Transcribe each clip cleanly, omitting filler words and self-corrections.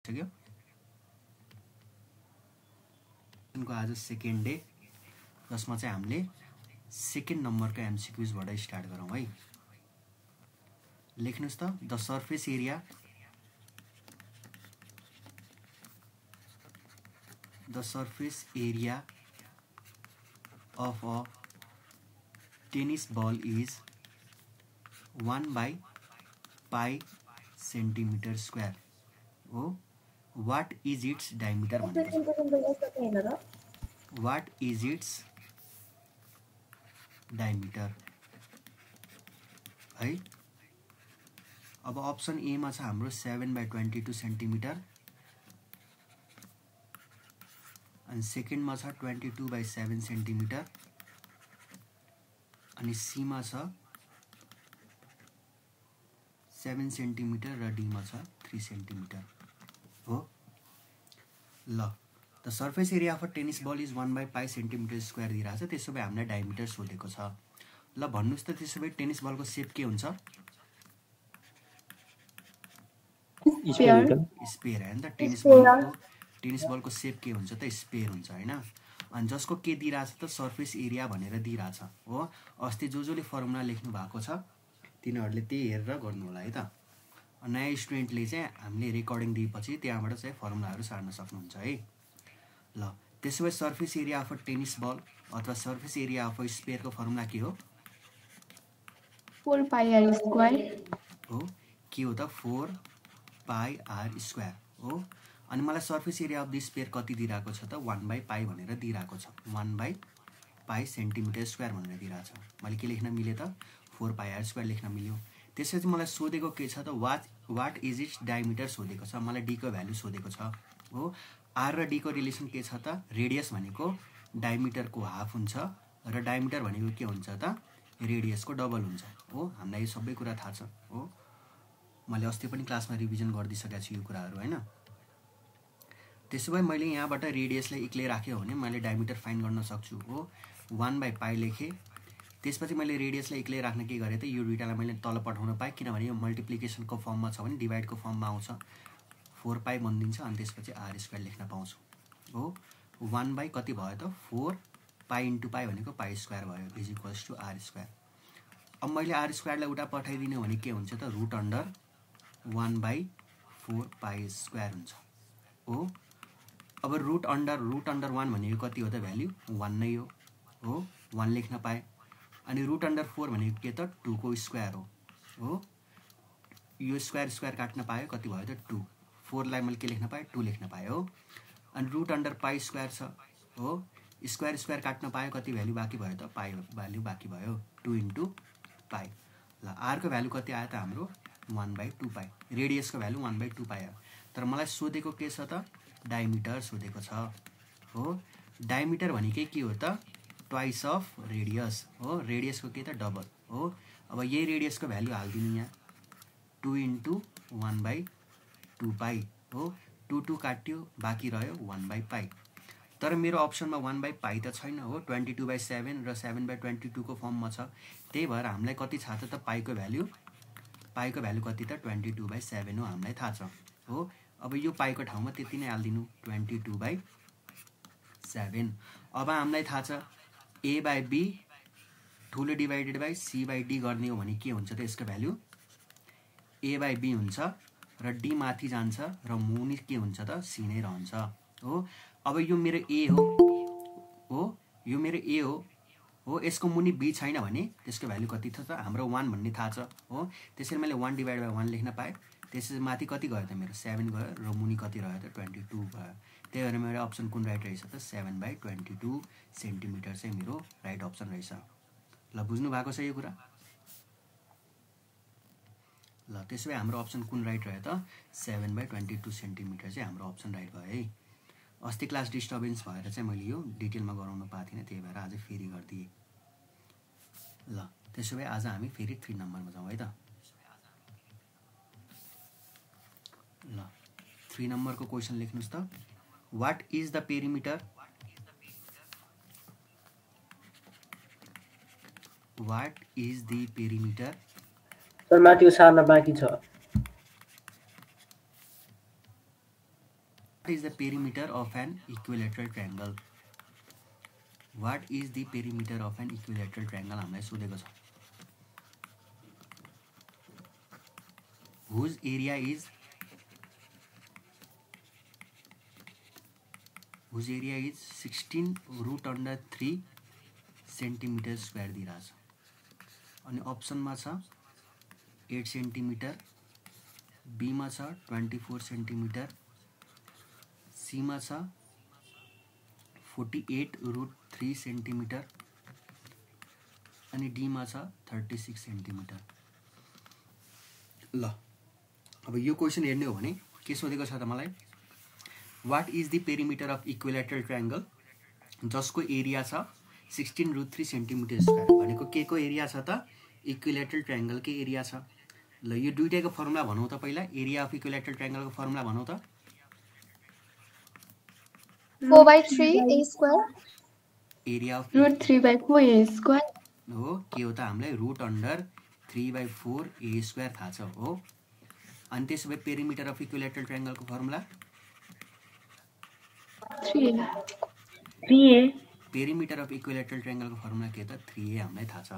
सक्यो को आज सेकेन्ड डे जसमा चाहिँ हामीले सेकेन्ड नम्बरको एमसीक्यूज बाट स्टार्ट गरौँ है। लेख्नुस् त the surface area of a tennis ball is 1/pi centimeter square. Oh, what is its diameter? What is its diameter? है अब अप्सन ए मा छ हाम्रो 7/22 सेन्टिमिटर अनि सेकेन्ड मा छ 22/7 सेन्टिमिटर अनि सी मा छ 7 सेन्टिमिटर र डी मा छ 3 सेन्टिमिटर हो। ल the surface area of a tennis ball is 1/pi centimetre square दिइराछ। त्यसो भए हामीले डायमिटर सोधेको छ। ल भन्नुस् त त्यसो भए टेनिस बलको शेप के हुन्छ? स्फियर हैन त। टेनिस बलको शेप के हुन्छ त? स्फियर हुन्छ हैन। अनि जसको के दिइराछ त? सर्फेस एरिया भनेर दिइराछ हो। अस्ति जसले फर्मुला लेख्नु भएको छ तिनीहरुले त्यही हेरेर गर्नु होला है त। नयाँ स्टुडेन्टले चाहिँ हामीले रेकर्डिङ दिएपछि त्यहाँबाट चाहिँ फर्मुलाहरु सार्न सक्नुहुन्छ है। ल त्यसो भए surface area of a tennis ball अथवा surface area of a sphere को फर्मुला के हो? 4pi r स्क्वायर हो। के हो त? 4pi r स्क्वायर हो। अनि मलाई surface area of the sphere कति दिइराको छ त? 1/pi भनेर दिइराको छ। 1/pi सेन्टिमिटर स्क्वायर भनेर दिइराछ। मैले के लेख्न मिले त? 4pi r स्क्वायर लेख्न मिल्यो। त्यसपछि मलाई सोधेको के छ त? व्हाट इज इट्स डायमिटर सोधेको छ। मलाई डी को भ्यालु सोधेको छ हो। आर र डी को रिलेसन के छ त? रेडियस भनेको डायमिटर को हाफ हुन्छ र डायमिटर भनेको के हुन्छ त? रेडियस को डबल हुन्छ हो। हामीलाई यो सबै कुरा थाहा छ हो। मैले अस्ति पनि क्लासमा रिभिजन गर्दिसकेको छु यो कुराहरु हैन। त्यसो भए मैले यहाँबाट रेडियसलाई एक्लै राख्यो भने मैले डायमिटर फाइन्ड गर्न सक्छु हो। 1/pi लेखे। त्यसपछि मैले रेडियसलाई एक्लै राख्न के गरे त? यो दुईटालाई मैले तल पठाउन पाए किनभने यो मल्टिप्लिकेसन को फर्ममा छ भने डिवाइड को फर्ममा आउँछ। 4pi बन्दिन्छ अनि त्यसपछि r स्क्वायर लेख्न पाउँछु हो। 1/ कति भयो त? 4pi * pi भनेको pi स्क्वायर भयो is equals to r square. अब मैले r स्क्वायरलाई उता पठाइदिने भने के हुन्छ त? √1/4pi स्क्वायर हुन्छ हो। अब √1 भनेको कति हो त? भ्यालु 1 नै हो 1 लेख्न पाए। अनि √4 भनेको के त? 2 को स्क्वायर हो। यो स्क्वायर काट्न पाए कति भयो त? 2। 4 लाई मैले के लेख्न पाए? 2 लेख्न पाए हो। अनि √pi स्क्वायर छ हो। स्क्वायर काट्न पाए कति भ्यालु बाँकी भयो त? पाई भ्यालु बाँकी भयो 2 * pi। ल r को भ्यालु कति आयो त हाम्रो? 1/2pi। रेडियस को भ्यालु 1/2pi आयो। तर मलाई सोधेको के छ त? डायमिटर सोधेको छ हो। डायमिटर भनेकै के हो त? ट्वाइस अफ रेडियस हो। रेडियस को के त? डबल हो। अब यही रेडियस को भ्यालु हाल्दिनु यहाँ 2 * 1/2pi हो। 2 काट्यो बाँकी रह्यो 1/pi। तर मेरो अप्सनमा 1/pi त छैन हो। 22/7 र 7/22 को फर्ममा छ। त्यही भएर हामीलाई कति थाहा छ त? पाई को भ्यालु कति त? 22/7 हो हामीलाई थाहा छ हो। अब यो पाई को ठाउँमा त्यति नै हाल्दिनु 22/7। अब हामीलाई थाहा छ a/b ठुलो डिवाइडेड बाइ c/d गर्ने हो भने के हुन्छ त? यसको भ्यालु a/b हुन्छ र d माथि जान्छ र मुनि के हुन्छ त? c नै रहन्छ हो। अब यो मेरो a हो यो मेरो a हो। यसको मुनि b छैन भने त्यसको भ्यालु कति छ त? हाम्रो 1 भन्ने थाहा छ हो। त्यसैले मैले 1/1 लेख्न पाए। त्यसपछि माथि कति गयो त? मेरो 7 गयो र मुनि कति रह्यो त? 22 भयो। त्यही भएर मेरो अप्सन कुन राइट रहेछ त? 7/22 सेन्टिमिटर चाहिँ मेरो राइट अप्सन रहेछ। ल बुझ्नु भएको छ यो कुरा? ल त्यसो भए हाम्रो अप्सन कुन राइट रह्यो त? 7/22 सेन्टिमिटर चाहिँ हाम्रो अप्सन राइट भयो है। अस्ति क्लास डिस्टर्बेन्स भएर चाहिँ मैले यो डिटेलमा गराउन पाएको थिइनँ, त्यही भएर आज फेरि गर्दिए। ल त्यसो भए आज हामी फेरि 3 नम्बरमा जाउँ है त। ल 3 नम्बरको क्वेशन लेख्नुस् त। What is the perimeter? What is the perimeter? Sir माथि सार्न बाँकी छ। What is the perimeter of an equilateral triangle? What is the perimeter of an equilateral triangle? हामीलाई सोधेको छ. Whose area is 16 root under 3 centimeter square दिइरहेछ. अनि अप्सनमा छ 8 सेन्टिमिटर, बी मा छ 24 सेन्टिमिटर, सी मा छ 48 root 3 सेन्टिमिटर अनि डी मा छ 36 सेन्टिमिटर. ल अब यो क्वेशन हेर्ने हो भने के सोधेको छ त मलाई, what is the perimeter of equilateral triangle जसको एरिया छ 16 root 3 सेन्टिमिटर स्क्वायर. भनेको के को एरिया छ त, इक्विलेटरल ट्रायंगल के एरिया छ. ल यो दुईटैको फर्मुला भनौं त. पहिला एरिया अफ इक्विलेटरल ट्रायंगल को फर्मुला भनौं त. 4/3 a square. Area of root 3/4 a square. हो के हो त, हामीलाई रूट अंडर 3/4 a स्क्वायर थाहा छ हो. अनि त्यसै पेरिमिटर अफ इक्विलेटरल ट्रायंगल को formula 3a. Perimeter of equilateral triangle को फर्मुला के त 3a हामीलाई थाहा छ.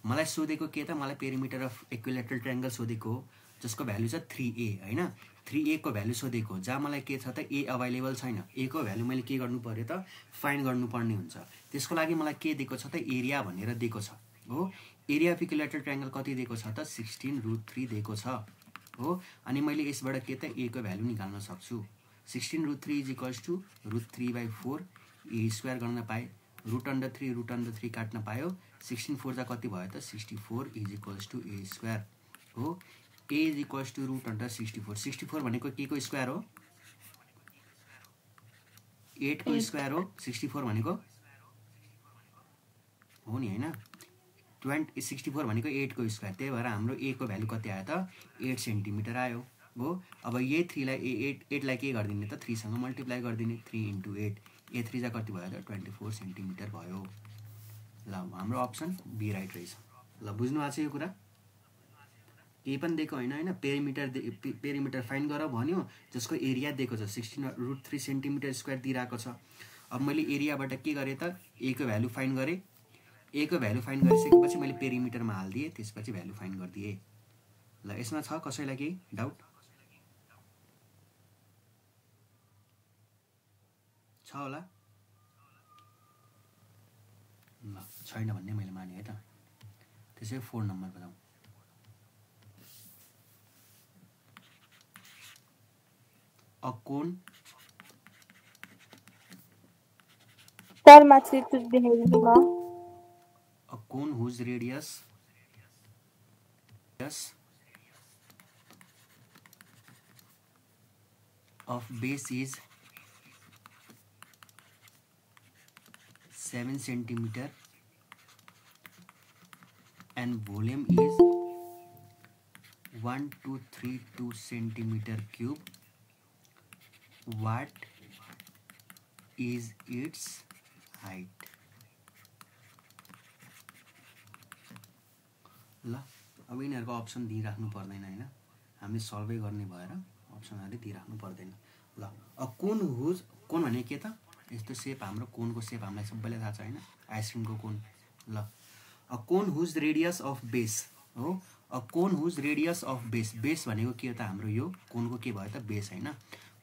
मलाई सोधेको के त, मलाई पेरिमिटर अफ इक्विलेटरल ट्रायंगल सोधेको जसको भ्यालु छ 3a हैन. 3a को भ्यालु सोधेको जहाँ मलाई के छ त a अवेलेबल छैन. a को भ्यालु मैले के गर्नु पर्यो त, फाइन्ड गर्नुपर्ने हुन्छ. त्यसको लागि मलाई के दिएको छ त, एरिया भनेर दिएको छ हो. एरिया अफ इक्विलेटरल ट्रायंगल कति दिएको छ त, 16 root 3 दिएको छ हो. अनि मैले यसबाट के त a को भ्यालु निकाल्न सक्छु. 16 root 3 is equals to root 3/4 a square गर्न पाए. रूट अंडर 3 काट्न पायो. 16 4 जा कति भयो त 64 is equals to a square हो. a is equals to root under 64. 64 भनेको के को स्क्वायर हो, 8 को स्क्वायर हो. 64 भनेको हो नि हैन. 64 भनेको 8 को स्क्वायर. त्यही भएर हाम्रो a को भ्यालु कति आयो त 8 सेन्टिमिटर आयो हो. अब यही 3 लाई 8 लाई के गर्दिने त 3 सँग मल्टिप्लाई गर्दिने. 3 into 8 a 3 जा कति भयो त 24 सेन्टिमिटर भयो. ल हाम्रो अप्सन बी राइट रहेछ. ल बुझ्नु आछ यो कुरा. के पनि दिएको हैन हैन. पेरिमिटर फाइन्ड गर भन्यो जसको एरिया दिएको छ 16 root 3 सेन्टिमिटर स्क्वायर दिइराको छ. अब मैले एरियाबाट के गरे त a को भ्यालु फाइन्ड गरे. a को भ्यालु फाइन्ड गरिसकेपछि मैले पेरिमिटरमा हाल्दिए, त्यसपछि भ्यालु फाइन्ड गर्दिए. ल यसमा छ कसैलाई केही डाउट छ होला. ल छैन भन्ने मैले माने है त. त्यसै 4 नम्बर बताऊ. A cone a cone whose radius of base is 7 centimeter and volume is 1232 centimeter cube. What is its height? ल अब यिनीहरुको अप्सन दिइराख्नु पर्दैन हैन. हामीले सल्भै गर्ने भएर अप्सनहरु दिइराख्नु पर्दैन. ल अ कोन हुज, कोन भने के त, यस्तो शेप. हाम्रो कोनको शेप हामीलाई सबैलाई थाहा छ हैन, आइसक्रिमको कोन. ल a cone whose radius of base हो. A cone whose radius of base. Base भनेको के हो त, हाम्रो यो कोनको के भयो त बेस हैन.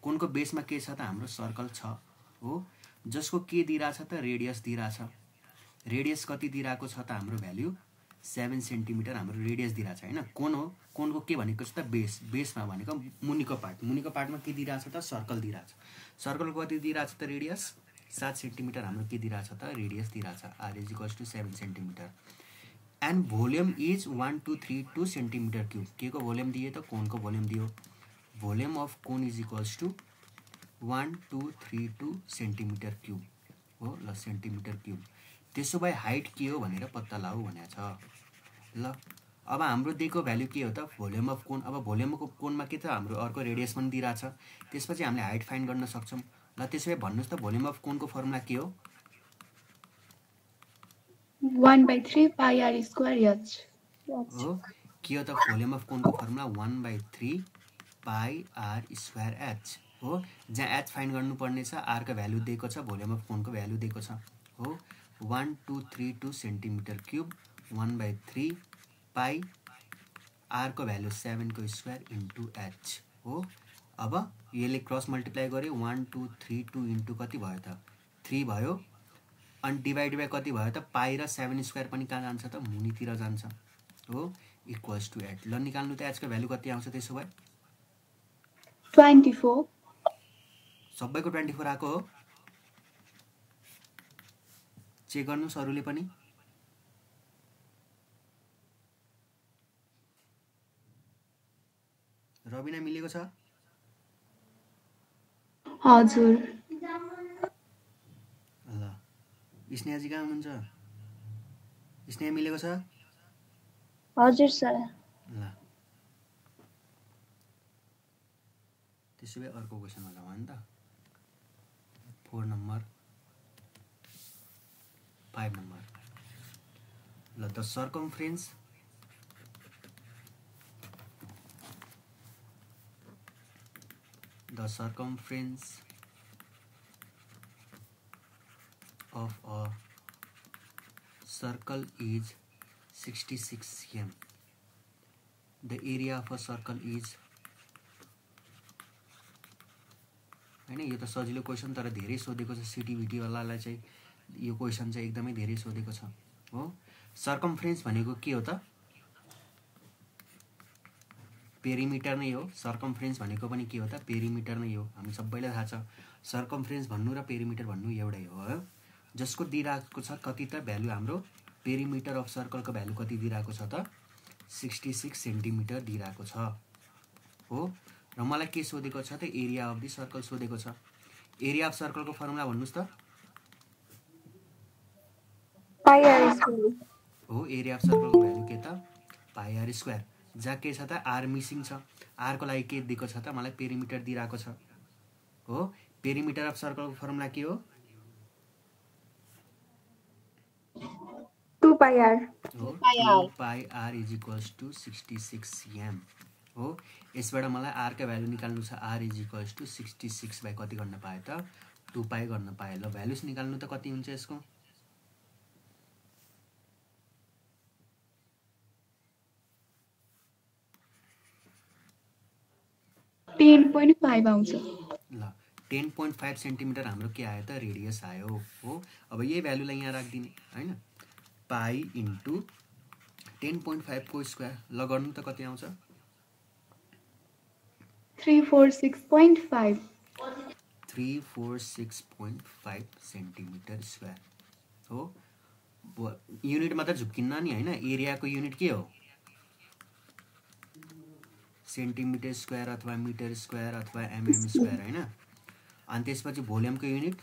कोनको बेसमा के छ त, हाम्रो सर्कल छ हो. जसको के दिइराछ त रेडियस दिइराछ. रेडियस कति दिइराको छ त, हाम्रो भ्यालु 7 सेन्टिमिटर हाम्रो रेडियस दिइराछ हैन. कोन हो, कोनको के भनेको छ त बेस. बेसमा भनेको मुनिको पार्ट. मुनिको पार्टमा के दिइराछ त सर्कल दिइराछ. सर्कलको कति दिइराछ त रेडियस 7 सेन्टिमिटर हाम्रो के दिइराछ त रेडियस दिइराछ. r is equals to 7 centimetre. And volume is 1232 centimetre cube. के को भोल्युम दिए त, कोनको भोल्युम दियो. Volume of cone is equals to 1232 centimetre cube हो. ल सेन्टिमिटर क्यूब. त्यसो भए हाइट के हो भनेर पत्ता लगाऊ भनेको छ. ल अब हाम्रो दिएको भ्यालु के हो त, भोल्युम अफ कोन. अब भोल्युम अफ कोनमा के त हाम्रो अर्को रेडियस पनि दिइराछ. त्यसपछि हामीले हाइट फाइन्ड गर्न सक्छौं. ल त्यसो भए भन्नुस् त भोल्युम अफ कोनको फर्मुला के हो. 1/3 pi r square h हो. के हो त भोल्युम अफ कोनको formula 1/3 pi r square h हो जहाँ एच फाइन्ड गर्नुपर्ने छ आर को भ्यालु दिएको छ भोल्युम अफ कोनको भ्यालु दिएको छ हो 1232 सेन्टिमिटर क्युब 1/3 पाई आर को भ्यालु 7 को स्क्वायर इन्टु एच हो अब यसले क्रस मल्टिप्लाई गर्यो 1232 इन्टु कति भयो त 3 भयो अनि डिभाइड बाई कति भयो त पाई र 7 स्क्वायर पनि कहाँ जान्छ त मुनितिर जान्छ हो इक्वल्स टु 8 ल निकाल्नु त एच को भ्यालु कति आउँछ त्यसो भए 24 सबैको 24 आएको हो चेक गर्नुस् अरूले पनि रबिना मिलेको छ हजुर ल स्नेहाजी कहाँ हुनुहुन्छ स्नेहा मिलेको छ हजुर सर ल त्यसो भए अर्को क्वेसनमा जाउँ हैन त 4 नम्बर 5 नम्बर ल the सर्कमफ्रेन्स of a circle is 66 cm. The area of a circle is हैन यो त सजिलो क्वेशन तर धेरै सोधेको छ सिटीभिटी वालालाई चाहिँ यो क्वेशन चाहिँ एकदमै धेरै सोधेको छ हो सर्कमफ्रेन्स भनेको के हो त पेरिमिटर नै हो सर्कमफ्रेन्स भनेको पनि के हो त पेरिमिटर नै हो हामी सबैलाई थाहा छ सर्कमफ्रेन्स भन्नु र पेरिमिटर भन्नु एउटै हो जसको दिइराको छ कति त भ्यालु हाम्रो पेरिमिटर अफ सर्कलको भ्यालु कति दिइराको छ त 66 सेन्टिमिटर दिइराको छ हो र मलाई के सोधेको छ त एरिया अफ द सर्कल सोधेको छ एरिया अफ सर्कलको फर्मुला भन्नुस् त पाई आर स्क्वायर हो एरिया अफ सर्कलको भ्यालु के त पाई आर स्क्वायर जहाँ के छ त आर मिसिङ छ आर को लागि के दिएको छ त मलाई पेरिमिटर दिइराको छ हो पेरिमिटर अफ सर्कलको फर्मुला के हो 2 पाई आर हो 2 pi r is equals to 66 cm हो यसबाट मलाई आर का भ्यालु निकाल्नु छ r is equals to 66 by कति गर्न पाए त 2 पाई गर्न पाए ल भ्यालुस निकाल्नु त कति हुन्छ यसको 10.5 आउँछ ल 10.5 सेन्टिमिटर हाम्रो के आयो त रेडियस आयो हो अब यही भ्यालुलाई यहाँ राख्दिने हैन पाई इन्टु 10.5 को स्क्वायर ल गर्नु त कति आउँछ 346.5 346.5 सेन्टिमिटर स्क्वायर हो युनिटमा त झुक्किन्न नि हैन एरियाको युनिट के हो सेन्टिमिटर स्क्वायर अथवा मिटर स्क्वायर अथवा एमएम स्क्वायर हैन अनि त्यसपछि भोल्युमको unit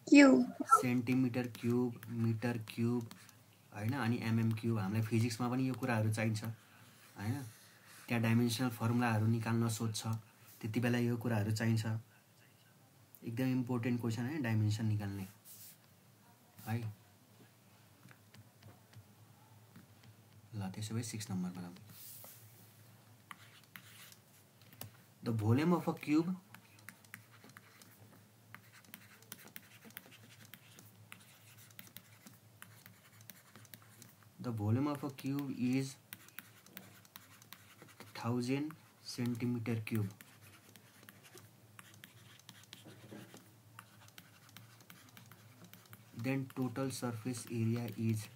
cube centimetre cube metre cube हैन अनि एमएम क्यूब हामीलाई फिजिक्समा पनि यो कुराहरु चाहिन्छ हैन त्यहाँ डाइमेन्सनल फर्मुलाहरु निकाल्न सोध्छ त्यति बेला यो कुराहरु चाहिन्छ एकदम इम्पोर्टेन्ट क्वेशन है डाइमेन्सन निकाल्ने है ल त्यसो भए 6 नम्बरमा जाऊ The volume of a cube is 1000 centimeter cube. Then total surface area is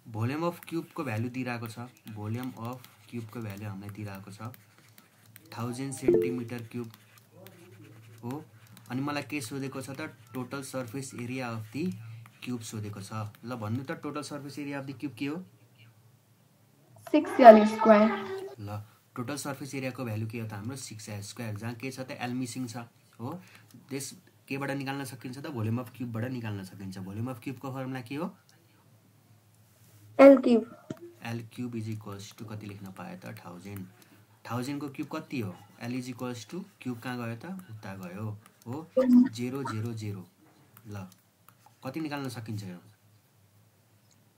volume of cube को भ्यालु दिइराको छ volume of cube को भ्यालु हामीलाई दिइराको छ 1000 सेन्टिमिटर क्यूब हो अनि मलाई के सोधेको छ त total surface area of the cube सोधेको छ ल भन्नु त total surface area of the cube के हो 6l स्क्वायर ल टोटल सर्फेस एरिया को भ्यालु के हो त हाम्रो 6l स्क्वायर जहाँ के छ त l मिसिङ छ हो त्यस केबाट निकाल्न सकिन्छ त भोल्युम अफ क्यूब बाट निकाल्न सकिन्छ भोल्युम अफ क्यूब को फर्मुला के हो l cube is equals to कति लेख्न पाए त 1000 को क्यूब कति हो l is equals to cube कहाँ गयो त उता गयो हो 0 0 0 ल कति निकाल्न सकिन्छ यो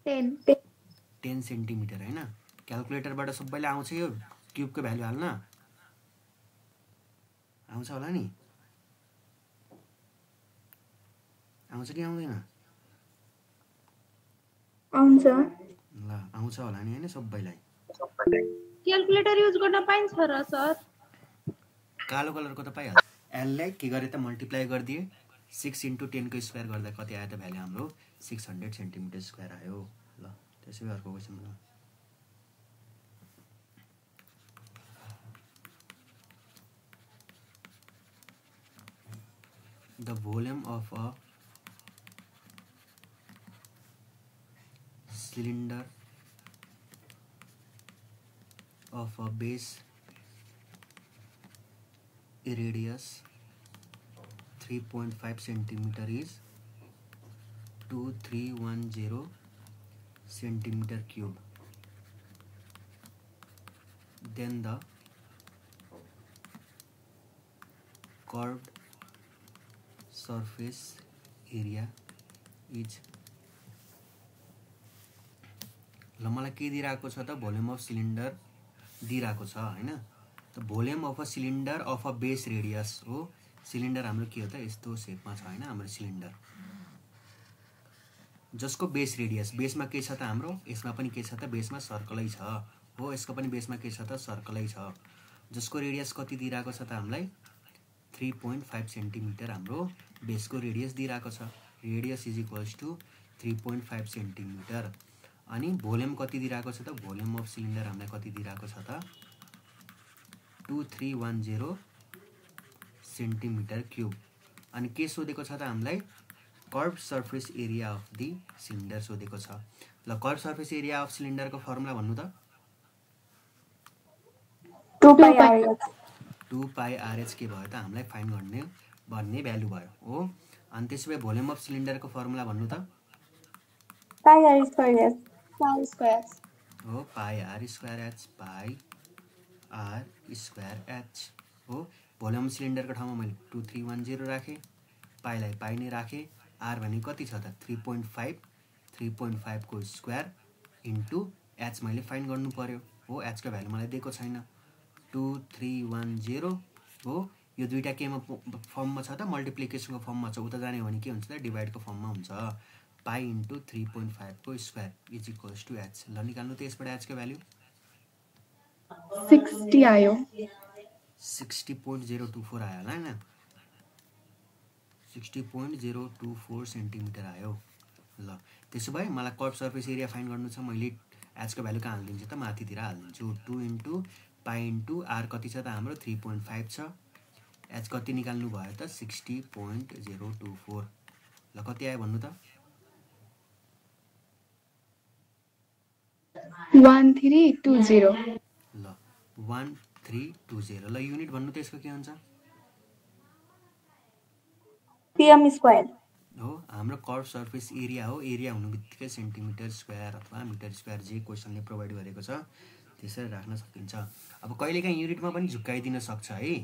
10 सेन्टिमिटर हैन क्याल्कुलेटरबाट सबैले आउँछ यो क्युबको भ्यालु हाल्न आउँछ होला नि आउँछ कि आउँदैन आउँछ ल आउँछ होला नि हैन सबैलाई क्याल्कुलेटर युज गर्न पाइन्छ र सर कालो कलरको त पाइहाल्छ एललाई के गरे त मल्टिप्लाई गरिदिए 6 × 10 को स्क्वायर गर्दा कति आयो त भ्यालु हाम्रो 600 सेन्टिमिटर स्क्वायर आयो ल त्यसैले अर्को क्वेसन ल the volume of a cylinder of a base radius 3.5 centimeter is 2310 centimeter cube. Then the curved surface area is ल मलाई के दिइराको छ त भोल्युम अफ सिलिन्डर दिइराको छ हैन त volume of a cylinder of a base radius हो सिलिन्डर हाम्रो के हो त यस्तो शेपमा छ हैन हाम्रो सिलिन्डर जसको बेस रेडियस बेसमा के छ त हाम्रो यसमा पनि के छ त बेसमा सर्कलै छ हो यसको पनि बेसमा के छ त सर्कलै छ जसको रेडियस कति दिइराको छ त हामीलाई 3.5 सेन्टिमिटर हाम्रो बेसको रेडियस दिइराको छ radius is equals to 3.5 centimetre अनि भोल्युम कति दिइराको छ त भोल्युम अफ सिलिन्डर हामीलाई कति दिइराको छ त 2310 सेन्टिमिटर क्युब अनि के सोधेको छ त हामीलाई curve surface area of the cylinder सोधेको छ ल कर्भ सर्फेस एरिया अफ सिलिन्डरको फर्मुला भन्नु त 2 पाई आरएच के भयो त हामीलाई फाइन्ड गर्ने भन्ने भ्यालु भयो हो अनि त्यसै भए भोल्युम अफ सिलिन्डरको फर्मुला भन्नु त पाई आर स्क्वायर हो pi r square h pi r square h हो भोल्युम सिलिन्डरको ठाउँमा मैले 2310 राखेँ पाईलाई पाई नै राखेँ आर भने कति छ त 3.5 को स्क्वायर इन्टु एच मैले फाइन्ड गर्नु पर्यो हो एचको भ्यालु मलाई दिएको छैन 2310 हो यो दुईटा केमा फर्ममा छ त मल्टिप्लिकेसनको फर्ममा छ उता जाने भने के हुन्छ त डिभाइडको फर्ममा हुन्छ पाई इन्टु 3.5 को square is equals to H ल निकाल्नु त यसबाट एचको भ्यालु 60 आयो 60.024 आयो होला हैन 60.024 सेन्टिमिटर आयो ल त्यसो भए मलाई कर्भ सर्फेस एरिया फाइन्ड गर्नु छ मैले एचको भ्यालु कहाँ हाल्दिन्छु त माथितिर हाल्दिन्छु 2 इन्टु पाई इन्टु आर कति छ त हाम्रो 3.5 छ एच कति निकाल्नु भयो त 60.024 ल कति आयो भन्नु त 1320 ल 1320 ल युनिट भन्नु त यसको के हुन्छ pm स्क्वायर हो हाम्रो कर्भ सर्फेस एरिया हो एरिया हुनु बित्तिकै सेन्टिमिटर स्क्वायर अथवा मिटर स्क्वायर जे क्वेसनले प्रोभाइड गरेको छ त्यसरी राख्न सकिन्छ अब कहिलेकाहीँ युनिटमा पनि झुक्काइदिन सक्छ है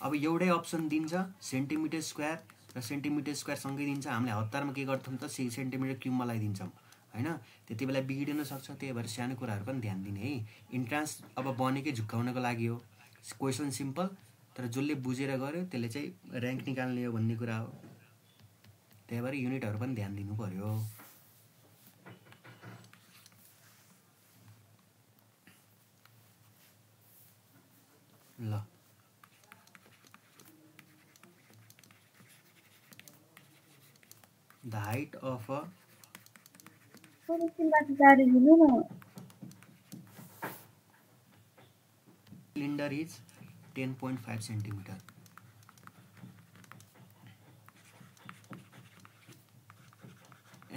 अब एउटै अप्सन दिन्छ सेन्टिमिटर स्क्वायर र सेन्टिमिटर स्क्वायर सँगै दिन्छ हामीले हतारमा के गर्छौँ त सेन्टिमिटर क्युबमा लगाइदिन्छौँ हैन त्यति बेला बिग्रिन सक्छ त्यही भएर सानो कुराहरू पनि ध्यान दिने है इन्ट्रान्स अब बनेकै झुक्काउनको लागि हो क्वेसन सिम्पल तर जसले बुझेर गर्यो त्यसले चाहिँ र्याङ्क निकाल्ने हो भन्ने कुरा हो त्यही भएर युनिटहरू पनि ध्यान दिनु पर्यो ल the height of a cylinder is 10.5 centimeter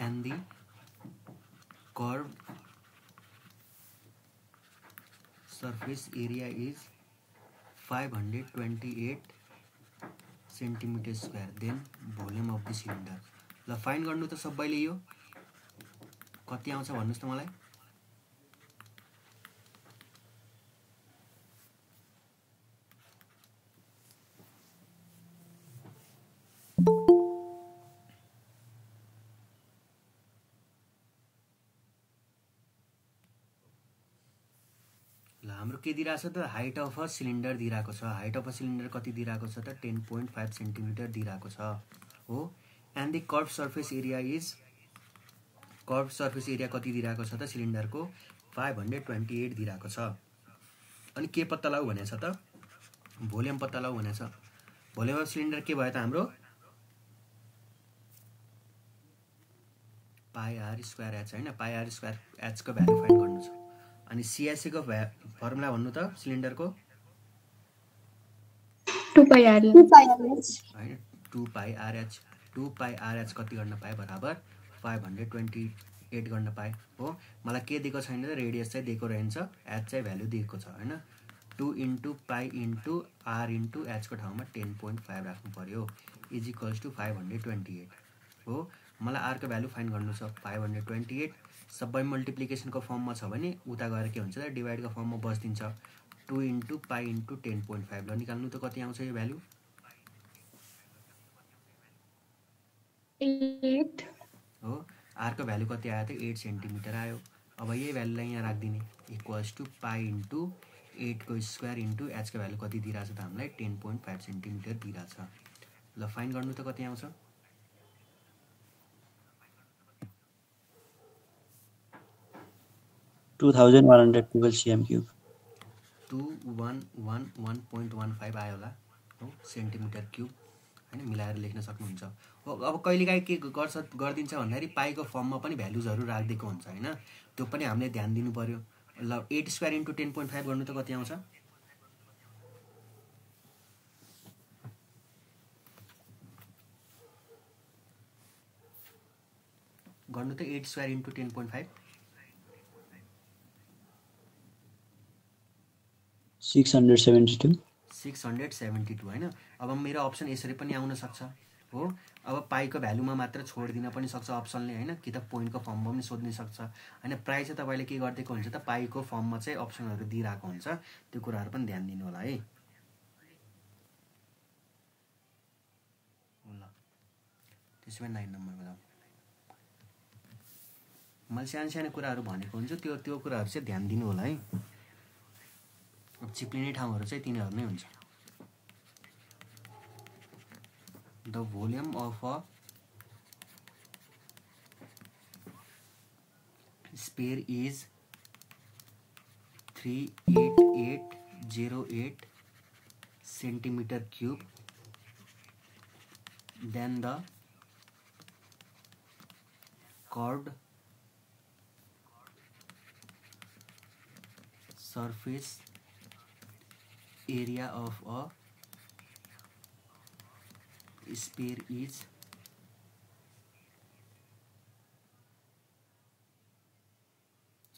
and the curved surface area is 528 centimeter square then volume of the cylinder ल फाइन्ड गर्नु त सबैले यो कति आउँछ भन्नुस् त मलाई हाम्रो के दिइरहेको छ त हाइट अफ अ सिलिन्डर दिइरहेको छ हाइट अफ अ सिलिन्डर कति दिइरहेको छ त 10.5 सेन्टिमिटर दिइरहेको छ हो and the curve surface area कति दिइरहेको छ त सिलिन्डरको 528 दिइरहेको छ अनि के पत्ता लगाऊ भनेछ त भोल्युम पत्ता लगाऊ भनेछ भोल्युम अफ सिलिन्डर के भयो त हाम्रो पाई आर स्क्वायर एच हैन पाई आर स्क्वायर एच को भ्यालु फाइन्ड गर्नु छ अनि सीएससी को फर्मुला भन्नु त सिलिन्डरको 2 pi r h हैन 2 पाई आरएच कति गर्न पाए बराबर 528 गर्न पाए हो मलाई के दिएको छैन त रेडियस चाहिँ दिएको रहन्छ एच चाहिँ भ्यालु दिएको छ हैन 2 * पाई * r * h को ठाउँमा 10.5 राख्नु पर्यो इज इक्वल्स टु 528 हो मलाई r को भ्यालु फाइन्ड गर्नु छ 528 सबै मल्टिप्लिकेसन को फर्ममा छ भने उता गएर के हुन्छ त डिवाइड को फर्ममा बस्दिन्छ 2 * पाई * 10.5 ल निकाल्नु त कति आउँछ यो भ्यालु 8 हो r को भ्यालु कति आयो त 8 सेन्टिमिटर आयो अब यही भ्यालुलाई यहाँ राख्दिने इक्वल्स टु पाई * 8 को स्क्वायर * h को भ्यालु कति दिइराछ त हामीलाई 10.5 सेन्टिमिटर दिइराछ ल फाइन्ड गर्नु त कति आउँछ 2112 cm cube 2111.15 आयो होला हो सेन्टिमिटर क्युब हैन मिलाएर लेख्न सक्नुहुन्छ हो अब कहिलेकाहीँ के गर्दिन्छ भन्दाखेरि पाईको फर्ममा पनि भ्यालुजहरु राख्दिएको हुन्छ हैन त्यो पनि हामीले ध्यान दिनु पर्यो ल 8 स्क्वायर * 10.5 गर्नु त कति आउँछ गर्नु त 8 स्क्वायर * 10.5 672 हैन अब मेरो अप्सन यसरी पनि आउन सक्छ हो अब पाईको भ्यालुमा मात्र छोड्दिन पनि सक्छ अप्सनले हैन कि त पोइन्टको फर्ममा पनि सोध्न सक्छ हैन प्राय चाहिँ तपाईले के गर्दिएको हुन्छ त पाईको फर्ममा चाहिँ अप्सनहरु दिइराको हुन्छ त्यो कुराहरु पनि ध्यान दिनु होला है ल त्यसैमा 9 नम्बरमा जाऊ मैले सानो कुराहरु भनेको हुन्छ त्यो कुराहरु चाहिँ ध्यान दिनु होला है अब चिप्लिने ठाउँहरु चाहिँ तिनीहरु नै हुन्छ the volume of a sphere is 38808 centimeter cube then the curved surface area of a sphere is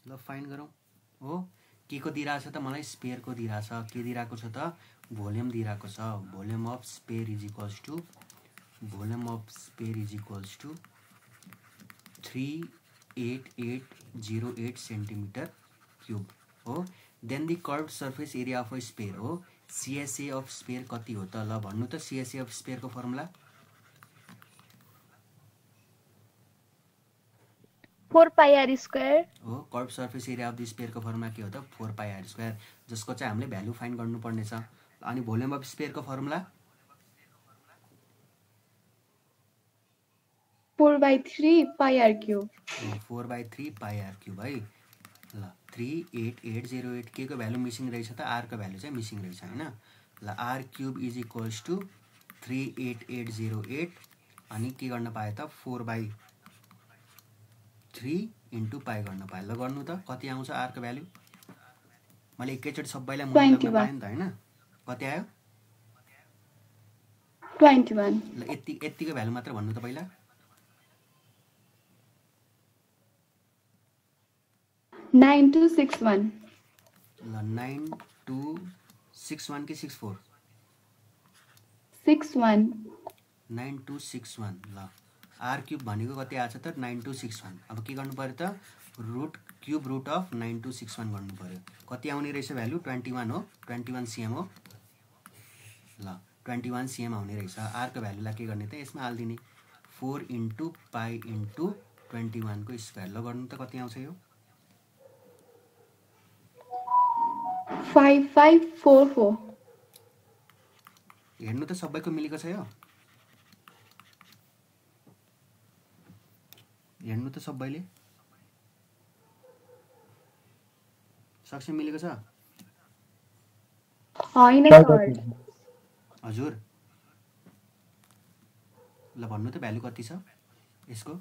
ल फाइन्ड गरौँ हो के को दिइराछ त मलाई स्पेयर को दिइराछ के दिइराको छ त भोल्युम दिइराको छ volume of sphere is equals to 38808 centimetre cube हो then the curved surface area of a sphere हो CSA अफ स्पेयर कति हो त ल भन्नु त CSA अफ स्पेयर को फर्मुला 4 pi r square हो curve surface area of the sphere को फर्मुला के हो त 4 pi r स्क्वायर जसको चाहिँ हामीले भ्यालु फाइन्ड गर्नु पर्ने छ अनि भोल्युम अफ स्पेयर को formula 4/3 pi r cube 4/3 pi r cube है ल 38808 के को भ्यालु मिसिङ रहेछ त r को भ्यालु चाहिँ मिसिङ रहेछ हैन ल r cube is equals to 38808 अनि के गर्न पाए त 4/3 इन्टु पाई गर्न पाए ल गर्नु त कति आउँछ r को भ्यालु मैले एकैचोटी सबैलाई मुल्यमा पाएँ नि त हैन कति आयो 21 ल यतिको भ्यालु मात्र भन्नु त पहिला 9261 ल 9261 कि 64 61 9261 ल r क्यूब भनेको कति आछ त 9261 अब के गर्नु पर्यो त क्यूब रुट अफ 9261 गर्नु पर्यो कति आउने रहेछ भ्यालु 21 हो 21 cm हो ल 21 cm आउने रहेछ r को भ्यालुलाई के गर्ने त यसमा हाल्दिने 4 * पाई * 21 को स्क्वायर ल गर्नु त कति आउँछ यो 5544. हेर्नु त सबैको मिलेको छ यो हेर्नु त सबैले सक्छ मिलेको छ होइन सर हजुर ल भन्नु त भ्यालु कति छ यसको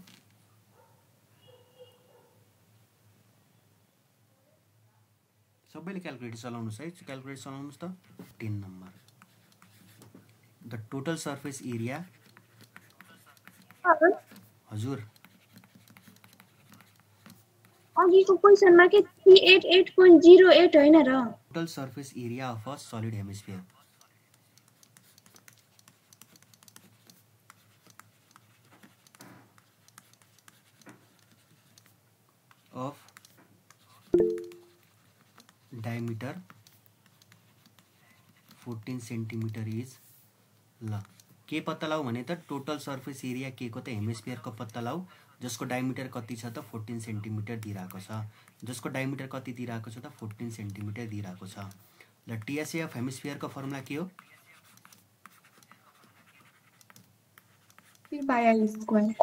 सबैले क्याल्कुलेटर चलाउनुस् है क्याल्कुलेटर चलाउनुस् त 10 number the total surface area हजुर अघिको क्वेशनमा के 388.08 हैन र total surface area of a solid hemisphere of diameter 14 centimetre is ल के पत्ता लाऊ भने त टोटल सर्फेस एरिया के को त हेमिस्फियरको पत्ता लाऊ जसको डायमिटर कति छ त 14 सेन्टिमिटर दिइराको छ जसको डायमिटर कति दिइराको छ त 14 सेन्टिमिटर दिइराको छ ल टीएसए अफ हेमिस्फियरको फर्मुला के हो 3πr²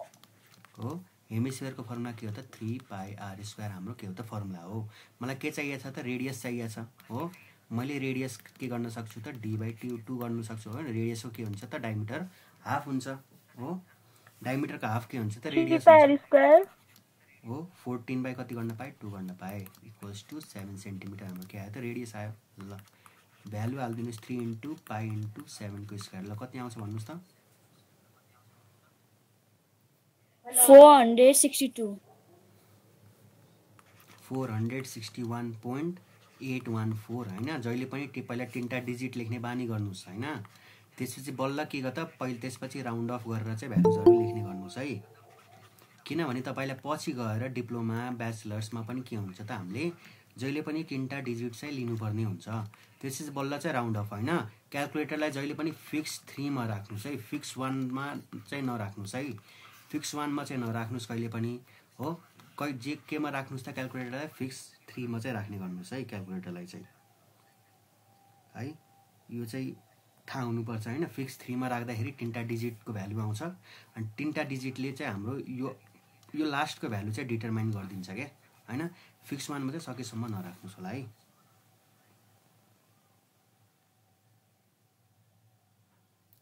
हो हेमिस्फियरको फर्मुला के हो त 3πr² हाम्रो के हो त फर्मुला हो मलाई के चाहिएको छ त रेडियस चाहिएको छ हो मैले रेडियस के गर्न सक्छु त d/2 गर्न सक्छु हो रेडियसको के हुन्छ त डायमिटर हाफ हुन्छ हो डायमिटरको हाफ के हुन्छ त रेडियस हो 14 बाइ कति गर्न पाए 2 गर्न पाए इक्वल्स टु 7 सेन्टिमिटर हाम्रो के आयो त रेडियस आयो ल भ्यालु हाल्दिनुस् 3 * π * 7 को स्क्वायर ल कति आउँछ भन्नुस् त 462 461.814 हैन जहिले पनि पहिला 3टा डिजिट लेख्ने बानी गर्नुस् हैन त्यसपछि बल्ल के गर्दा पहिले त्यसपछि राउन्ड अफ गरेर चाहिँ भ्यालुजहरु लेख्ने गर्नुस् है किनभने तपाईलाई पछि गएर डिप्लोमा ब्याचलर्समा पनि के हुन्छ त हामीले जहिले पनि 3टा डिजिट चाहिँ लिनुपर्ने हुन्छ त्यसपछि बल्ल चाहिँ राउन्ड अफ हैन क्याल्कुलेटरलाई जहिले पनि फिक्स 3 मा राख्नुस् है फिक्स 1 मा चाहिँ नराख्नुस् है फिक्स 1 मा चाहिँ नराख्नुस् कहिले पनि हो जे केमा राख्नुस् त क्याल्कुलेटरलाई फिक्स 3 मा चाहिँ राख्ने गर्नुस् है क्याल्कुलेटरलाई चाहिँ है यो चाहिँ थाहा हुनुपर्छ हैन फिक्स 3 मा राख्दाखेरि 3टा डिजिटको भ्यालु आउँछ अनि 3टा डिजिटले चाहिँ हाम्रो यो लास्टको भ्यालु चाहिँ डिटरमाइन गरिदिन्छ के हैन फिक्स 1 मा चाहिँ सकेसम्म नराख्नुस् होला है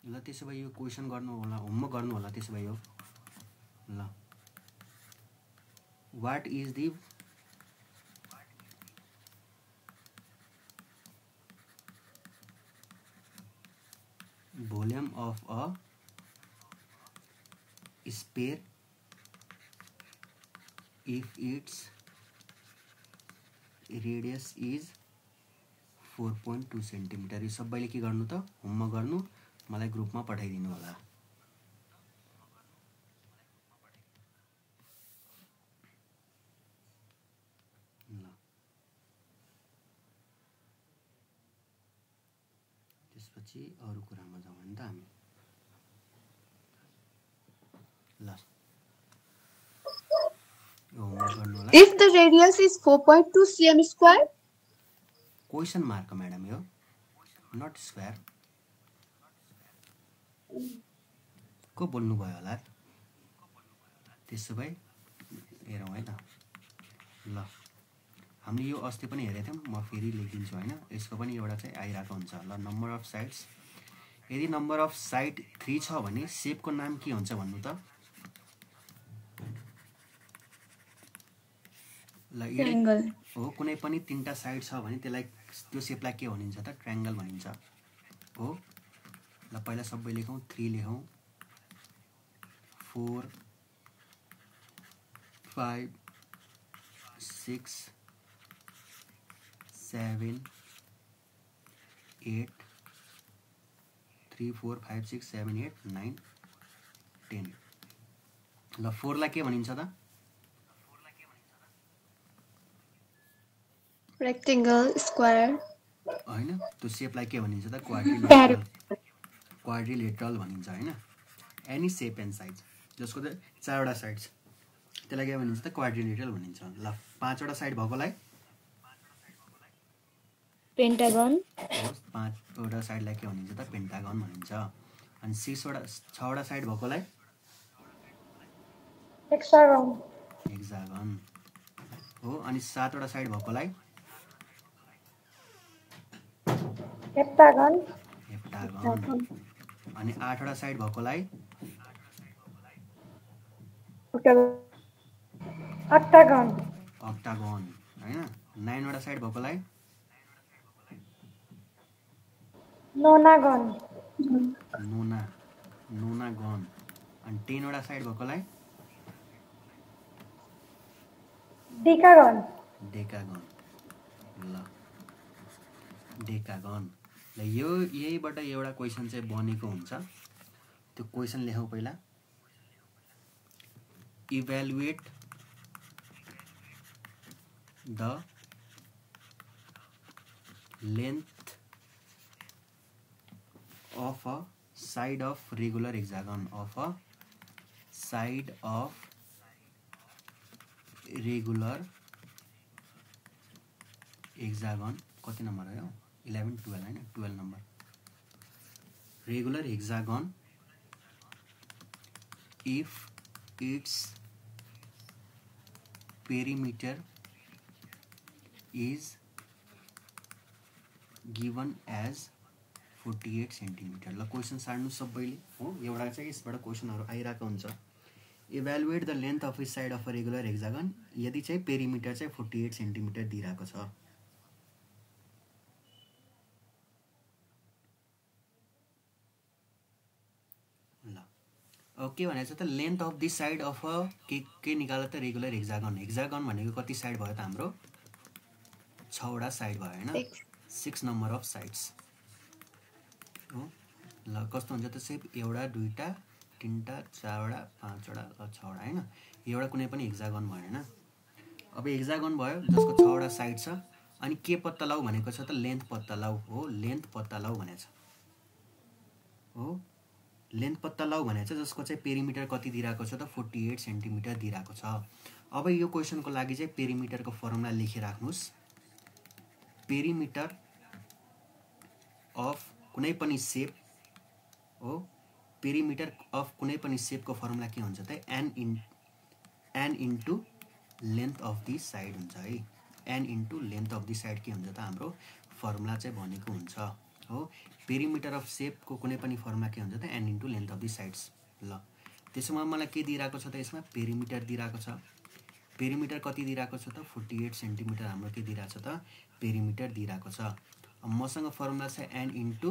ल त्यसो भए यो क्वेशन गर्नु होला होमवर्क गर्नु होला त्यसो भए यो ल what is the volume of a sphere if its radius is 4.2 centimetre यो सबैले के गर्नु त होमवर्क गर्नु मलाई ग्रुपमा पठाइदिनु होला त्यसपछि अरु कुरामा जाउँ हैन त हामी ल होमवर्क गर्नु होला If the radius is 4.2 cm², question mark madam यो नट स्क्वायर को बोल्नु भयो होला त्यसो भए हेरौँ है त ल हामीले यो अस्ति पनि हेरेको थियौं म फेरि लेखिदिन्छु हैन यसको पनि एउटा चाहिँ आइराको हुन्छ ल नम्बर अफ साइड्स यदि नम्बर अफ साइड 3 छ भने शेपको नाम के हुन्छ भन्नु त ल triangle. हो कुनै पनि 3टा साइड छ भने त्यसलाई त्यो शेपलाई के भनिन्छ त ट्रायंगल भनिन्छ हो ल पहिला सबै लेखौं 3 लेखौं 4 5 6 7 8 3 4 5 6 7 8 9 10 ल 4 लाई के भनिन्छ त Rectangle, square, हैन त्यो शेपलाई के भनिन्छ त क्वाड्रिलेटरल भनिन्छ हैन एनी शेप एन्ड साइज जसको चाहिँ 4 वटा साइड छ त्यसलाई के भनिन्छ त क्वाड्रिलेटरल भनिन्छ ल 5 वटा साइड भएकोलाई Pentagon. होस् 5वटा साइडलाई के भनिन्छ त पेन्टागन भनिन्छ अनि 6वटा साइड भएकोलाई Hexagon. हेक्सागन हो अनि 7वटा साइड भएकोलाई Heptagon. हेप्टागन अनि 8वटा साइड भएकोलाई Octagon. अक्टागन हैन 9वटा साइड भएकोलाई Nonagon. नोनागन अनि 10वटा साइड भएकोलाई Decagon. डेकागन ल डेकागन ल यहीबाट एउटा क्वेसन चाहिँ बनेको हुन्छ त्यो क्वेसन लेखौँ पहिला evaluate the length of a side of regular hexagon of a side of regular hexagon कति नम्बर हो 11 12 हैन 12 number regular hexagon if its perimeter is given as 48 centimetre ल क्वेसन सार्नु सबैले हो एउटा चाहिँ यसबाट क्वेसनहरु आइराको हुन्छ evaluate the length of each side of a regular hexagon यदि चाहिँ पेरिमिटर चाहिँ 48 सेन्टिमिटर दिइराको छ ल ओके भनेको छ त length of this side of a के निकाल्दा त रेगुलर हेक्सागन हेक्सागन भनेको कति साइड भयो त हाम्रो 6वटा साइड भयो हैन 6 नम्बर अफ साइड्स हो ल कस्तो हुन्छ त सेप एउटा दुईटा तीनटा चारवटा पाँचवटा ल 6वटा हैन एउटा कुनै पनि हेक्सागन भयो हैन अब हेक्सागन भयो जसको 6वटा साइड छ अनि के पत्ता लाउ भनेको छ त लेन्थ पत्ता लाउ हो लेन्थ पत्ता लाउ भनेको छ हो लेन्थ पत्ता लाउ भनेको छ जसको चाहिँ पेरिमिटर कति दिइराको छ त 48 सेन्टिमिटर दिइराको छ अब यो क्वेसनको लागि चाहिँ पेरिमिटरको फर्मुला लेखिराख्नुस् पेरिमिटर अफ कुनै पनि सेप हो पेरिमिटर अफ कुनै पनि सेपको फर्मुला के हुन्छ त n into length of the side हुन्छ है n into length of the side के हुन्छ त हाम्रो फर्मुला चाहिँ भनेको हुन्छ हो पेरिमिटर अफ सेपको कुनै पनि फर्मुला के हुन्छ त n into length of the sides ल त्यसमा मलाई के दिइराको छ त यसमा पेरिमिटर दिइराको छ पेरिमिटर कति दिइराको छ त 48 सेन्टिमिटर हाम्रो के दिइराको छ त पेरिमिटर दिइराको छ अब मसँग फर्मुला छ n into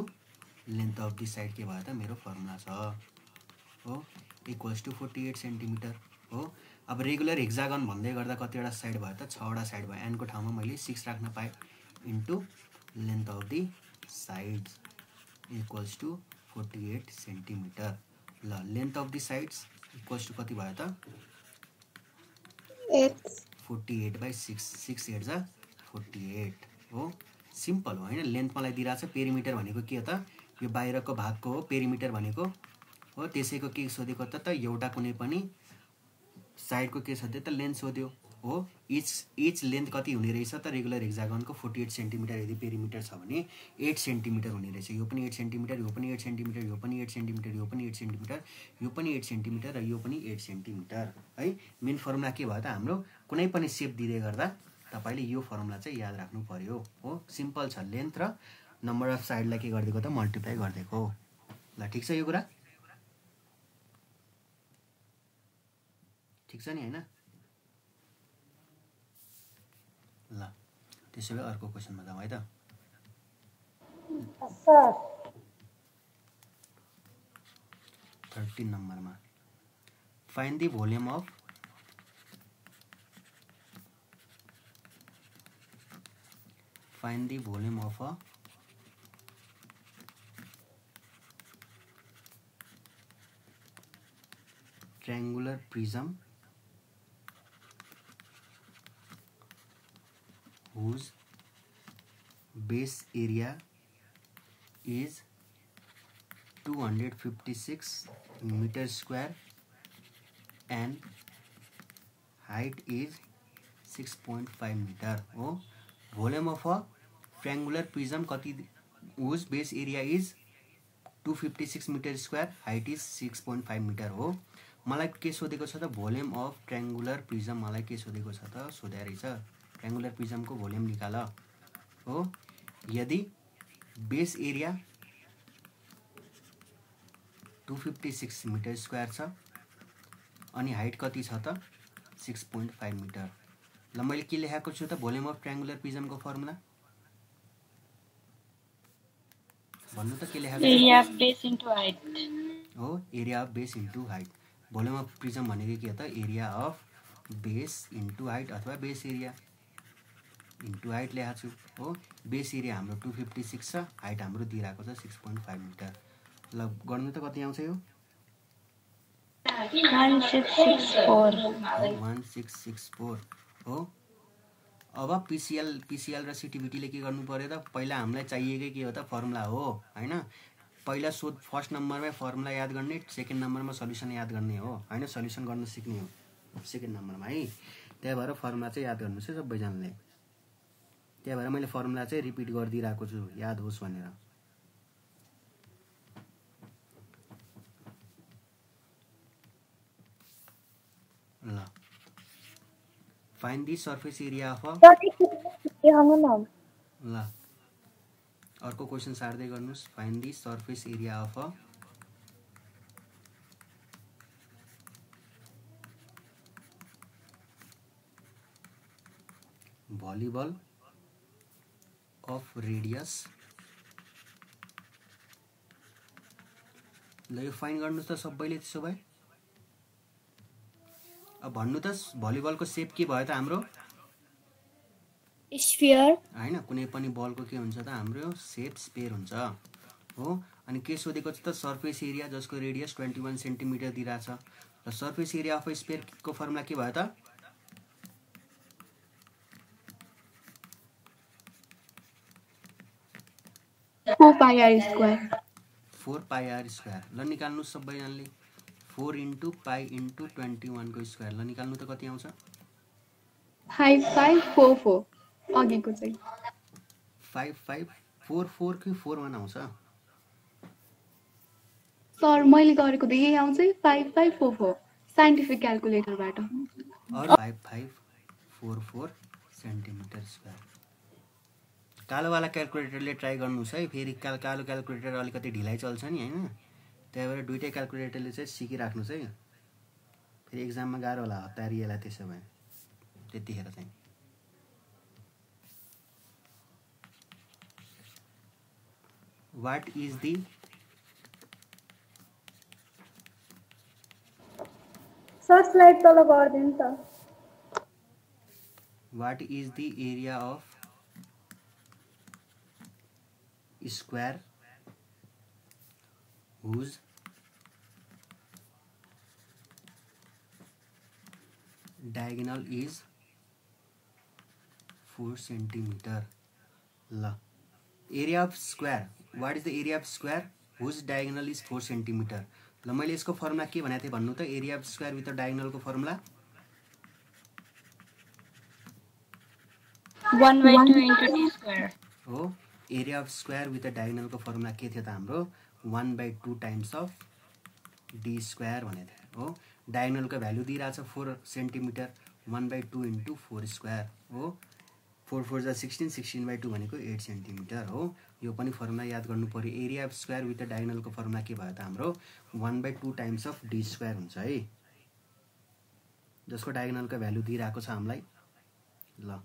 length of the side के भयो त मेरो फर्मुला छ हो इक्वल्स टु 48 सेन्टिमिटर हो अब रेगुलर हेक्सागन भन्दै गर्दा कतिवटा साइड भयो त 6वटा साइड भयो n को ठाउँमा मैले 6 राख्न पाएँ into length of the side equals to 48 centimetre ल length of the sides equals to कति भयो त 48/6 6 8 जा 48 हो सिम्पल हो हैन लेन्थ मलाई दिइराछ पेरिमिटर भनेको के हो त यो बाहिरको भागको हो पेरिमिटर भनेको हो त्यसैको के सोधेको त एउटा कुनै पनि साइडको के सोध्यो त लेन्थ सोध्यो हो इच लेन्थ कति हुने रहेछ त रेगुलर हेक्सागनको 48 सेन्टिमिटर यदि पेरिमिटर छ भने 8 सेन्टिमिटर हुने रहेछ यो पनि 8 सेन्टिमिटर यो पनि 8 सेन्टिमिटर यो पनि 8 सेन्टिमिटर यो पनि 8 सेन्टिमिटर यो पनि 8 सेन्टिमिटर र यो पनि 8 सेन्टिमिटर है मेन फर्मुला के भयो त हाम्रो कुनै पनि शेप दिँदै गर्दा तपाईले यो फर्मुला चाहिँ याद राख्नु पर्यो हो सिम्पल छ लेन्थ र नम्बर अफ साइडलाई के गर्दिएको त मल्टिप्लाई गर्दिएको ल ठीक छ यो कुरा ठीक छ नि हैन ल त्यसैले अर्को क्वेशनमा जाउँ है त सर 13 नम्बरमा find the volume of a triangular prism whose base area is 256 meter square and height is 6.5 meter. Oh, volume of a triangular prism कति whose base area is 256 metre square, height is 6.5 metre हो। मलाई के सोधेको छ त volume of triangular prism, मलाई के सोधेको छ त सोधे रहेछ ट्रायंगुलर प्रिज्मको भोल्युम निकाल हो। यदि बेस एरिया 256 मिटर स्क्वायर छ अनि हाइट कति छ त 6.5 मिटर। ल मैले के लेखेको छु त भोल्युम अफ ट्रायंगुलर प्रिज्मको फर्मुला भन्नु त के लेखेको area of base into height हो, area of base into height. Volume of prism भनेको के हो त area of base into height अथवा बेस एरिया इन्टु हाइट लेखेको छु हो। बेस एरिया हाम्रो 256 छ, हाइट हाम्रो दिइरहेको छ 6.5 मिटर। ल गर्नु त कति आउँछ यो 1664 हो। अब पिसिएल र सिटिभिटीले के गर्नु पर्यो त पहिला हामीलाई चाहिएकै के हो त फर्मुला हो हैन। पहिला फर्स्ट नम्बरमै फर्मुला याद गर्ने, सेकेन्ड नम्बरमा सल्युसन याद गर्ने हो हैन, सल्युसन गर्न सिक्ने हो सेकेन्ड नम्बरमा है। त्यही भएर फर्मुला चाहिँ याद गर्नुस् है सबैजनाले। त्यही भएर मैले फर्मुला चाहिँ रिपिट गरिदिइरहेको छु याद होस् भनेर। ल find the surface area of ल अर्को क्वेसन सार्दै गर्नुस्। Find the surface area of volleyball of radius. ल यो फाइन गर्नुस् त सबैले। त्यसो भए अब भन्नु त भलिबलको सेप के भयो त हाम्रो स्फियर हैन। कुनै पनि बलको के हुन्छ त हाम्रो सेप स्फियर हुन्छ हो। अनि के सोधेको छ त सर्फेस एरिया जसको रेडियस 21 सेन्टिमिटर दिइरहेछ। र सर्फेस एरिया अफ स्फियरको फर्मुला के भयो त 4 pi r square 4 pi r square. ल निकाल्नु सबैजनाले 4 इन्टु पाई इन्टु 21 को स्क्वायर। ल निकाल्नु त कति आउँछ 5544 अघिको चाहिँ 5544 कि 41 आउँछ। सर मैले गरेको त यही आउँछ 5544 साइन्टिफिक क्याल्कुलेटरबाट। और 5544 सेन्टिमिटर स्क्वायर। कालोवाला क्याल्कुलेटरले ट्राई गर्नुहोस् है। फेरि कालो क्याल्कुलेटर अलिकति ढिलाइ चल्छ नि हैन। त्यही भएर दुईटै क्याल्कुलेटरले चाहिँ सिकिराख्नुहोस् है। फेरि एक्जाममा गाह्रो होला हतारिएला त्यसो भए त्यतिखेर चाहिँ। What is the sir slide तल गर्दिनु त। What is the area of square whose diagonal is 4 centimeter। ल area of square, what is the area of square whose diagonal is 4 centimeter। ल मैले यसको फर्मुला के भनेको थिएँ भन्नु त एरिया अफ स्क्वायर विथ डायगोनलको फर्मुला 1/2 into d square हो। एरिया अफ स्क्वायर विथ डायगोनलको फर्मुला के थियो त हाम्रो 1/2 टाइम्स अफ डी स्क्वायर भनेको थियो हो। डायगोनलको भ्यालु दिइरहेछ 4 सेन्टिमिटर 1/2 इन्टु 4 स्क्वायर हो। 4 4 जा 16 16/2 भनेको 8 सेन्टिमिटर हो। यो पनि फर्मुला याद गर्नु पर्यो। एरिया अफ स्क्वायर विथ डायगोनलको फर्मुला के भयो त हाम्रो 1/2 टाइम्स अफ डी स्क्वायर हुन्छ है, जसको डायगोनलको भ्यालु दिइरहेको छ हामीलाई। ल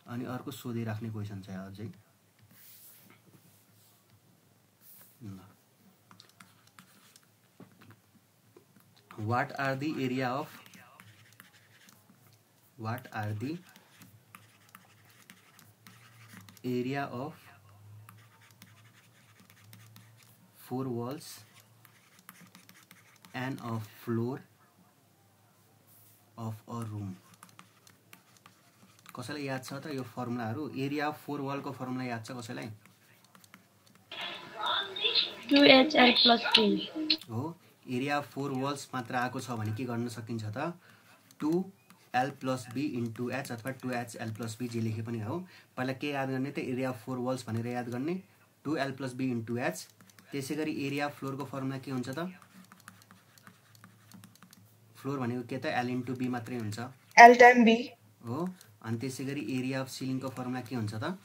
अनि अर्को सोधिराख्ने क्वेसन छ अझै। What are the area of 4 walls and a floor of a room। कसैलाई याद छ त यो फर्मुलाहरु? एरिया अफ 4 वॉल को फर्मुला याद छ कसैलाई? 2hl + 3 हो। एरिया अफ 4 वॉल्स मात्र आएको छ भने के गर्न सकिन्छ त 2 L plus B into H अथवा 2h L plus B J लेखे पनि हो। पहिला के याद गर्ने त एरिया अफ 4 वल्स भनेर याद गर्ने 2l plus B into H. त्यसै गरी एरिया अफ फ्लोरको फर्मुला के हुन्छ त? फ्लोर भनेको के त एल इन्टु बी मात्रै हुन्छ, L टाइम B हो। अनि त्यसै गरी एरिया अफ सिलिङको फर्मुला के हुन्छ त?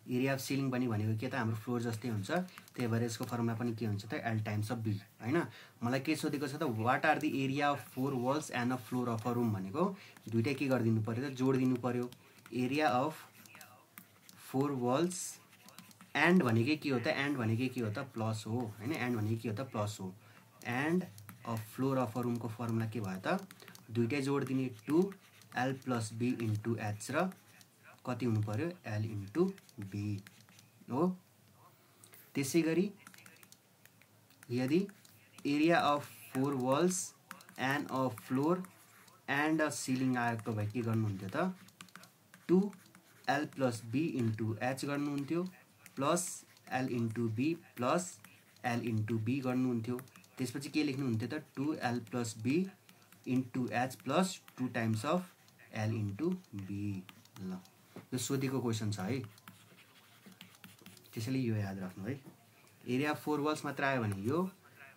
एरिया अफ सिलिङ पनि भनेको के त हाम्रो फ्लोर जस्तै हुन्छ, त्यही भएर यसको फर्मुला पनि के हुन्छ त एल टाइम्स अफ बी हैन। मलाई के सोधेको छ त what are the area of 4 walls and a floor of a room भनेको दुईटै के गरिदिनु पर्यो त जोडिदिनु पर्यो। एरिया अफ 4 वल्स एन्ड भनेकै के हो त? एन्ड भनेकै के हो त? प्लस हो हैन। एन्ड भनेकै के हो त? प्लस हो। End of floor of a रुमको फर्मुला के भयो त? दुईटै जोडिदिने 2l plus B into H र कति हुनु पर्यो? एल इन्टु बी हो। त्यसै गरी यदि area of 4 walls and a floor and a ceiling आएको भए के गर्नुहुन्थ्यो त? 2l plus B into H गर्नुहुन्थ्यो plus L into B plus L into B गर्नुहुन्थ्यो। त्यसपछि के लेख्नुहुन्थ्यो त? 2l plus B into H plus 2 times of L into B. ल यो सोधेको क्वेसन छ है, त्यसैले यो याद राख्नु है। एरिया अफ 4 वल्स मात्र आयो भने यो,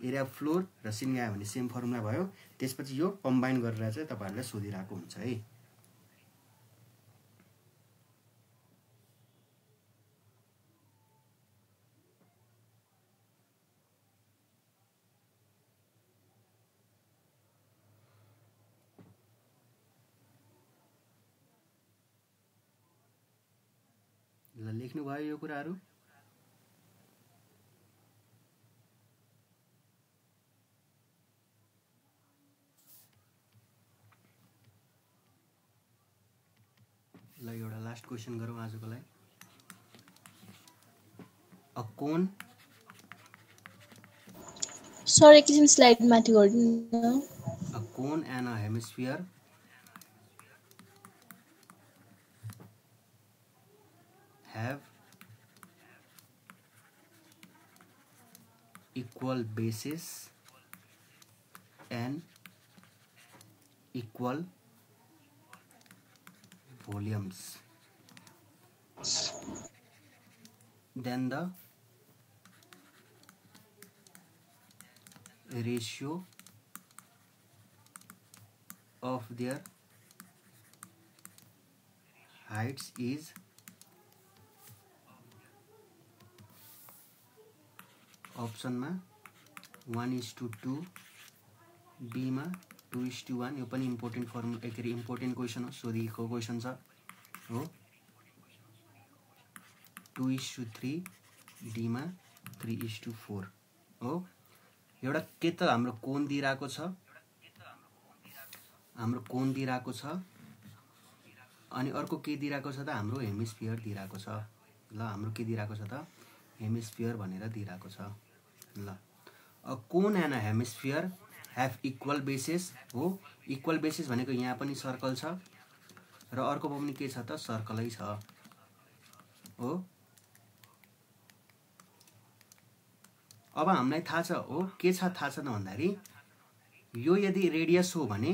एरिया अफ फ्लोर र सिलिङ आयो भने सेम फर्मुला भयो। त्यसपछि यो कम्बाइन गरेर चाहिँ तपाईहरुलाई सोधिरहेको हुन्छ है। ल लेख्नु भयो यो कुराहरु? ल एउटा लास्ट क्वेसन गरौँ आजको लागि। अ कोन सर एकछिन स्लाइड माथि गरिदिनु। A cone and a hemisphere have equal bases and equal volumes. Then the ratio of their heights is option में 1:2, बी में 2:1। यो पनि इम्पोर्टेन्ट फर्मुला एक इम्पोर्टेन्ट क्वेसन हो, सोधिएको क्वेसन छ हो। 2:3, डी में 3:4 हो। एउटा के त हाम्रो कोण दिइराको छ, हाम्रो कोण दिइराको छ, अनि अर्को के दिइराको छ त? हाम्रो हेमिस्फियर दिइराको छ। ल हाम्रो के दिइराको छ त? हेमिस्फियर भनेर दिइराको छ। ल a cone and a hemisphere have equal bases हो। इक्वल बेसेस भनेको यहाँ पनि सर्कल छ र अर्को पनि के छ त? सर्कलै छ हो। अब हामीलाई थाहा छ हो, के छ थाहा छ त भन्दाखेरि यो यदि रेडियस हो भने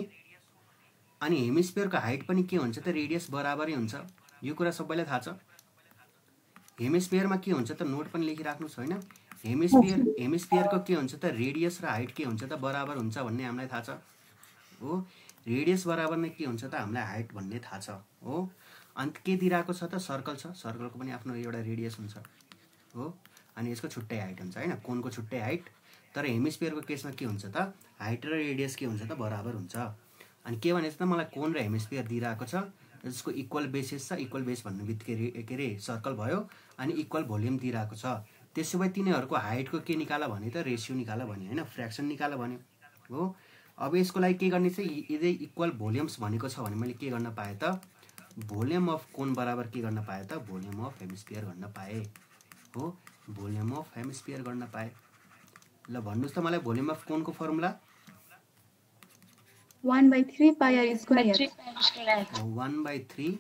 अनि हेमिस्फियरको हाइट पनि के हुन्छ त? रेडियस बराबरै हुन्छ। यो कुरा सबैलाई थाहा छ। हेमिस्फियरमा के हुन्छ त? नोट पनि लेखिराख्नुस् हैन। हेमिस्फियरको के हुन्छ त? रेडियस र हाइट के हुन्छ त? बराबर हुन्छ भन्ने हामीलाई थाहा छ हो। रेडियस बराबर नै के हुन्छ त? हामीलाई हाइट भन्ने थाहा छ हो। अनि के दिइराको छ त? सर्कल छ। सर्कलको पनि आफ्नो एउटा रेडियस हुन्छ हो, अनि यसको छुट्टै हाइट हुन्छ हैन। कोनको छुट्टै हाइट, तर हेमिस्फियरको केसमा के हुन्छ त? हाइट र रेडियस के हुन्छ त? बराबर हुन्छ। अनि के भनेछ त? मलाई कोन र हेमिस्फियर दिइराको छ, जसको इक्वल बेसेस छ। इक्वल बेस भन्ने बित्तिकै के रे सर्कल भयो, अनि इक्वल भोल्युम दिइराको छ। त्यसो भए तिनीहरूको हाइटको के निकाला भने त? रेसियो निकाला भने हैन, फ्र्याक्सन निकाला भन्यो हो। अब यसको लागि के गर्ने चाहिँ? यदि इक्वल भोल्युम्स भनेको छ भने मैले के गर्न पाएँ त? भोल्युम अफ कोन बराबर के गर्न पाएँ त? भोल्युम अफ हेमिस्फियर गर्न पाएँ हो। भोल्युम अफ हेमिस्फियर गर्न पाएँ। ल भन्नुस् त मलाई भोल्युम अफ कोनको formula? 1/3 pi r square h। 1/3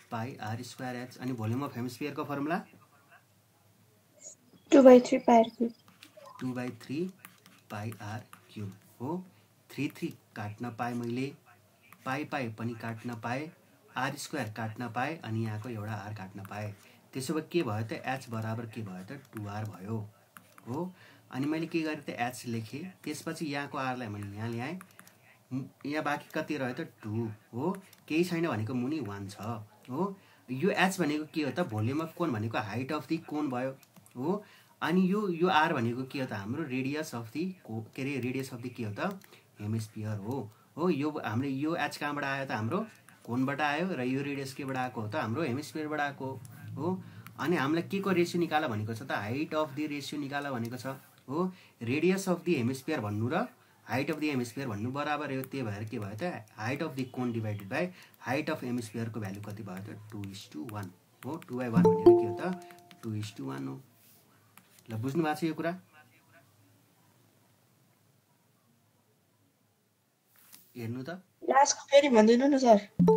pi r square h। अनि भोल्युम अफ हेमिस्फियरको formula 2/3 pi r cube। 2/3 pi r cube हो। 3 3 काट्न पाएँ मैले, पाई पनि काट्न पाएँ, आर स्क्वायर काट्न पाएँ, अनि यहाँको एउटा आर काट्न पाएँ। त्यसो भए के भयो त एच बराबर के भयो त 2r भयो हो। अनि मैले के गरेँ त एच लेखेँ, त्यसपछि यहाँको आरलाई मैले यहाँ ल्याएँ, यहाँ बाँकी कति रह्यो त 2 हो, केही छैन भनेको मुनि 1 छ हो। यो एच भनेको के हो त भोल्युम अफ कोन भनेको हाइट अफ दि कोन भयो हो। अनि यो आर भनेको के हो त हाम्रो रेडियस अफ दि के अरे रेडियस अफ दि के हो त हेमिस्फियर हो। यो हामीले यो एच कहाँबाट आयो त हाम्रो कोनबाट आयो, र यो रेडियस केबाट आएको हो त हाम्रो हेमिस्फियरबाट आएको हो। अनि हामीलाई के को रेसियो निकाल भनेको छ त हाइट अफ दि रेसियो निकाल भनेको छ हो। रेडियस अफ दि हेमिस्फियर भन्नु र हाइट अफ दि हेमिस्फियर भन्नु बराबर हो। त्यही भएर के भयो त height of the cone divided by height of हेमिस्फियरको भ्यालु कति भयो त 2:1 हो। 2/1 भनेको के हो त 2:1 हो। ल बुझ्नु भएको छ यो कुरा? हेर्नु त लास्ट फेरि भन्दिनु न सर।